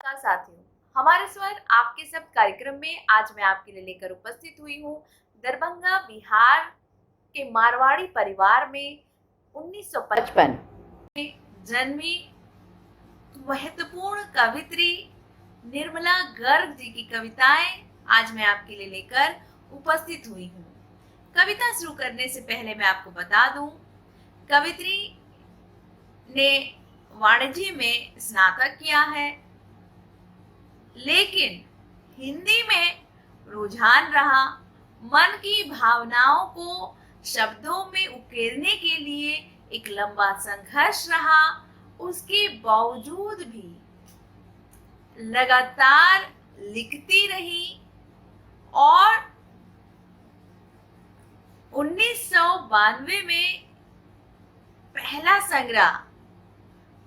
नमस्कार साथियों, हमारे स्वर आपके शब्द कार्यक्रम में आज मैं आपके लिए लेकर उपस्थित हुई हूँ दरभंगा बिहार के मारवाड़ी परिवार में 1955 में जन्मी महत्वपूर्ण कवित्री निर्मला गर्ग जी की कविताएं आज मैं आपके लिए लेकर उपस्थित हुई हूँ। कविता शुरू करने से पहले मैं आपको बता दूं, कवित्री ने वाणिज्य में स्नातक किया है, लेकिन हिंदी में रुझान रहा। मन की भावनाओं को शब्दों में उकेरने के लिए एक लंबा संघर्ष रहा। उसके बावजूद भी लगातार लिखती रही और 1992 में पहला संग्रह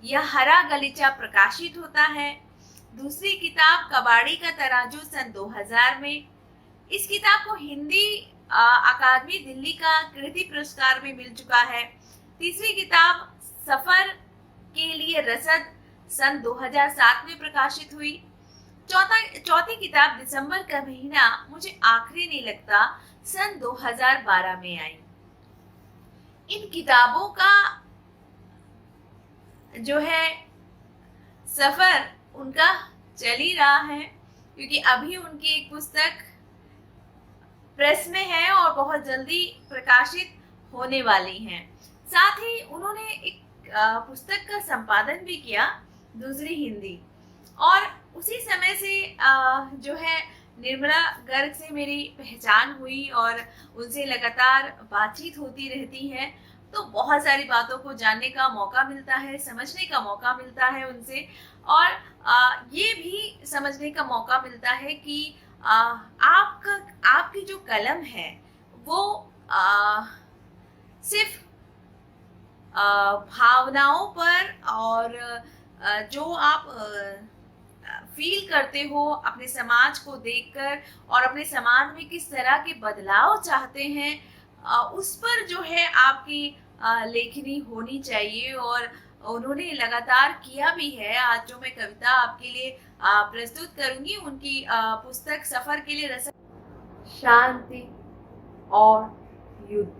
यह हरा गलीचा प्रकाशित होता है। दूसरी किताब कबाड़ी का तराजू सन 2000 में। इस किताब को हिंदी अकादमी दिल्ली का कृति पुरस्कार भी मिल चुका है। तीसरी किताब सफर के लिए रसद सन 2007 में प्रकाशित हुई। चौथी किताब दिसंबर का महीना मुझे आखिरी नहीं लगता सन 2012 में आई। इन किताबों का जो है सफर उनका चल ही रहा है, क्योंकि अभी उनकी एक पुस्तक प्रेस में है और बहुत जल्दी प्रकाशित होने वाली है। साथ ही उन्होंने एक पुस्तक का संपादन भी किया, दूसरी हिंदी। और उसी समय से जो है निर्मला गर्ग से मेरी पहचान हुई और उनसे लगातार बातचीत होती रहती है, तो बहुत सारी बातों को जानने का मौका मिलता है, समझने का मौका मिलता है उनसे। और ये भी समझने का मौका मिलता है कि आपकी जो कलम है वो सिर्फ भावनाओं पर और जो आप फील करते हो अपने समाज को देखकर और अपने समाज में किस तरह के बदलाव चाहते हैं, उस पर जो है आपकी लेखनी होनी चाहिए। और उन्होंने लगातार किया भी है। आज जो मैं कविता आपके लिए प्रस्तुत करूंगी उनकी पुस्तक सफर के लिए रसद। शांति और युद्ध।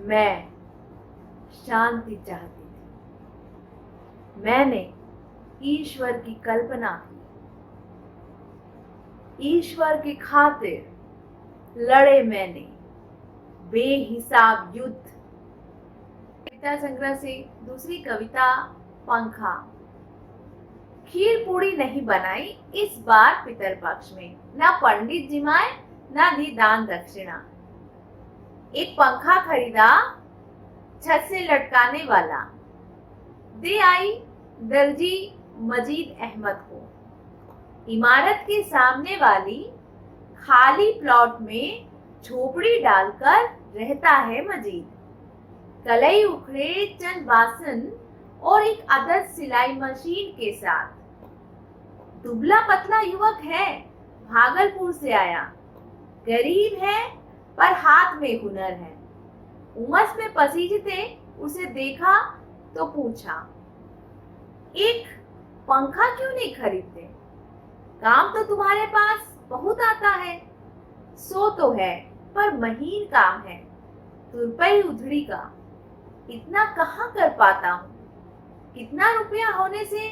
मैं शांति चाहती थी। मैंने ईश्वर की कल्पना की। ईश्वर की खातिर लड़े मैंने बेहिसाब युद्ध। कविता संग्रह से दूसरी कविता पंखा। खीर पूड़ी नहीं बनाई इस बार पितरपक्ष में, ना पंडित जिमाए ना दी दान दक्षिणा। एक पंखा खरीदा छत से लटकाने वाला, दे आई दर्जी मजीद अहमद को। इमारत के सामने वाली खाली प्लॉट में झोपड़ी डालकर रहता है मजीद। कलई उखड़े चंद बासन और एक आदर्श सिलाई मशीन के साथ। दुबला पतला युवक है, भागलपुर से आया। गरीब है पर हाथ में हुनर है। उमस में पसीजते उसे देखा तो पूछा, एक पंखा क्यों नहीं खरीदते? काम तो तुम्हारे पास बहुत आता है। सो तो है पर महीन काम है, तुरपई उधड़ी का। इतना कहाँ कर पाता हूँ? कितना रुपया होने से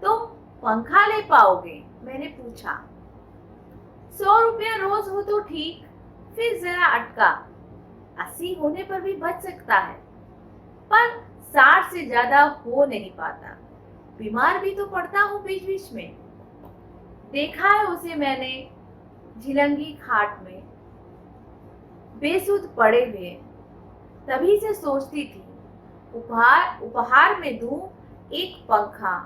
तुम पंखा ले पाओगे? मैंने पूछा। 100 रुपया रोज हो तो ठीक। फिर जरा अटका, 80 होने पर भी बच सकता है, पर 60 से ज्यादा हो नहीं पाता। बीमार भी तो पड़ता हूँ बीच बीच में। देखा है उसे मैंने झिलंगी खाट में बेसुध पड़े हुए। तभी से सोचती थी उपहार में दूं एक पंखा।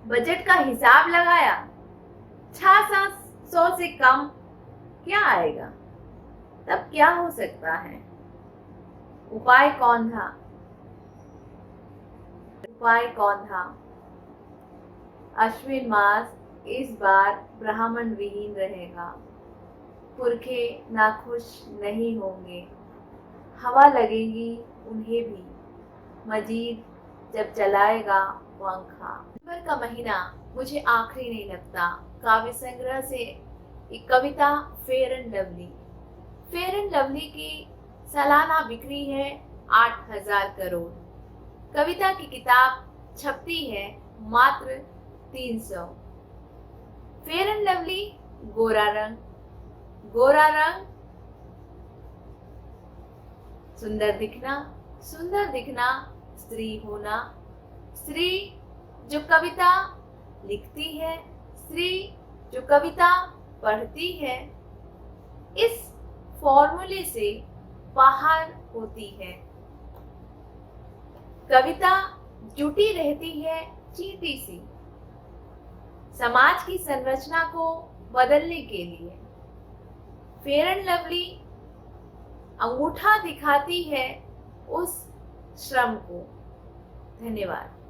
बजट का हिसाब लगाया, 600 से कम क्या आएगा? तब क्या हो सकता है? उपाय कौन था? अश्विन मास इस बार ब्राह्मण विहीन रहेगा। पुरखे नाखुश नहीं होंगे। हवा लगेगी उन्हें भी, मजीद जब चलाएगा पंखा। का महीना मुझे आखिरी नहीं लगता। काव्य संग्रह से एक कविता fair and lovely. Fair and lovely की सालाना बिक्री है 8,000 करोड़। कविता की किताब छपती है मात्र 300। फेयर एंड लवली गोरा रंग, गोरा रंग सुंदर दिखना स्त्री होना। स्त्री जो कविता लिखती है, स्त्री जो कविता पढ़ती है, इस फॉर्मूले से बाहर होती है। कविता जुटी रहती है चींटी सी, समाज की संरचना को बदलने के लिए। फेयर एंड लवली अंगूठा दिखाती है उस श्रम को। धन्यवाद।